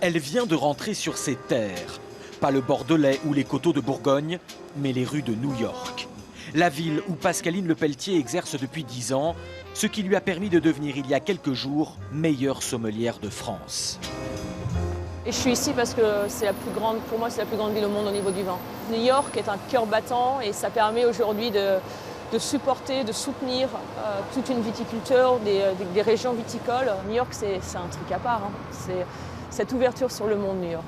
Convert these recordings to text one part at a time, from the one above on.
Elle vient de rentrer sur ses terres. Pas le Bordelais ou les coteaux de Bourgogne, mais les rues de New York. La ville où Pascaline Lepelletier exerce depuis 10 ans, ce qui lui a permis de devenir il y a quelques jours meilleure sommelière de France. Et je suis ici parce que pour moi, c'est la plus grande ville au monde au niveau du vin. New York est un cœur battant et ça permet aujourd'hui de supporter, de soutenir toute une viticulture, des régions viticoles. New York, c'est un truc à part. C'est cette ouverture sur le monde, New York.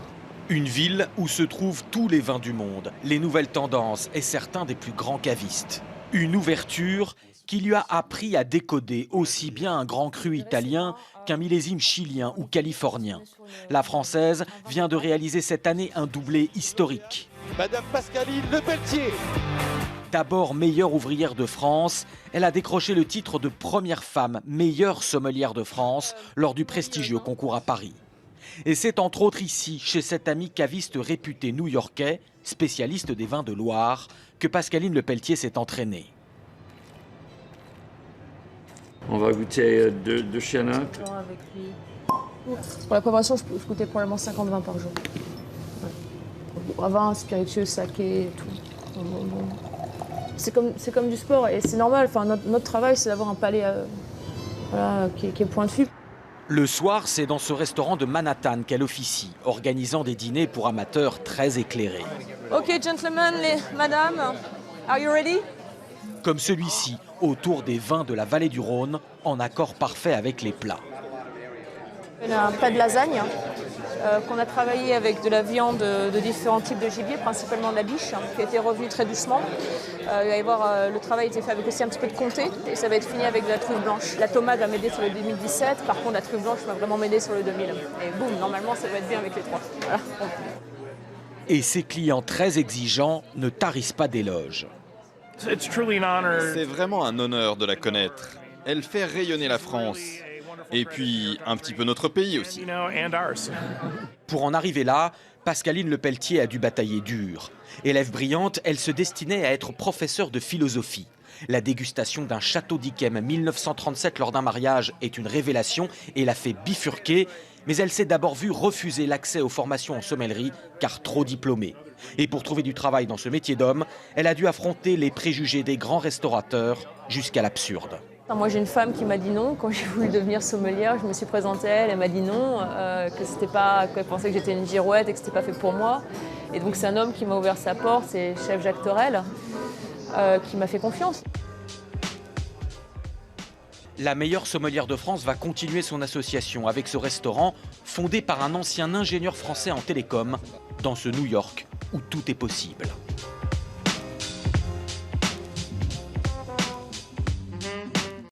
Une ville où se trouvent tous les vins du monde, les nouvelles tendances et certains des plus grands cavistes. Une ouverture qui lui a appris à décoder aussi bien un grand cru italien qu'un millésime chilien ou californien. La Française vient de réaliser cette année un doublé historique. Madame Pascaline Lepelletier. D'abord meilleure ouvrière de France, elle a décroché le titre de première femme meilleure sommelière de France lors du prestigieux concours à Paris. Et c'est entre autres ici, chez cet ami caviste réputé new-yorkais, spécialiste des vins de Loire, que Pascaline Lepelletier s'est entraînée. On va goûter deux Chianins. Pour la préparation, je goûtais probablement 50 vins par jour. Ouais. Vin, spiritueux, saké, et tout. C'est comme du sport et c'est normal. Enfin, notre travail, c'est d'avoir un palais qui est pointu. Le soir, c'est dans ce restaurant de Manhattan qu'elle officie, organisant des dîners pour amateurs très éclairés. Ok, gentlemen, madame, are you ready? Comme celui-ci, autour des vins de la vallée du Rhône, en accord parfait avec les plats. On a un plat de lasagne qu'on a travaillé avec de la viande de différents types de gibier, principalement de la biche, qui a été revenue très doucement. Il va y avoir, le travail a été fait avec aussi un petit peu de comté et ça va être fini avec de la truffe blanche. La tomate va m'aider sur le 2017, par contre la truffe blanche va vraiment m'aider sur le 2000. Et boum, normalement ça va être bien avec les trois. Voilà. Et ses clients très exigeants ne tarissent pas d'éloges. C'est vraiment un honneur de la connaître. Elle fait rayonner la France. Et puis, un petit peu notre pays aussi. Pour en arriver là, Pascaline Lepelletier a dû batailler dur. Élève brillante, elle se destinait à être professeure de philosophie. La dégustation d'un château d'Yquem 1937 lors d'un mariage est une révélation et la fait bifurquer. Mais elle s'est d'abord vue refuser l'accès aux formations en sommellerie car trop diplômée. Et pour trouver du travail dans ce métier d'homme, elle a dû affronter les préjugés des grands restaurateurs jusqu'à l'absurde. Moi j'ai une femme qui m'a dit non quand j'ai voulu devenir sommelière, je me suis présentée à elle, elle m'a dit non, qu'elle pensait que j'étais une girouette et que c'était pas fait pour moi. Et donc c'est un homme qui m'a ouvert sa porte, c'est chef Jacques Torel, qui m'a fait confiance. La meilleure sommelière de France va continuer son association avec ce restaurant fondé par un ancien ingénieur français en télécom dans ce New York où tout est possible.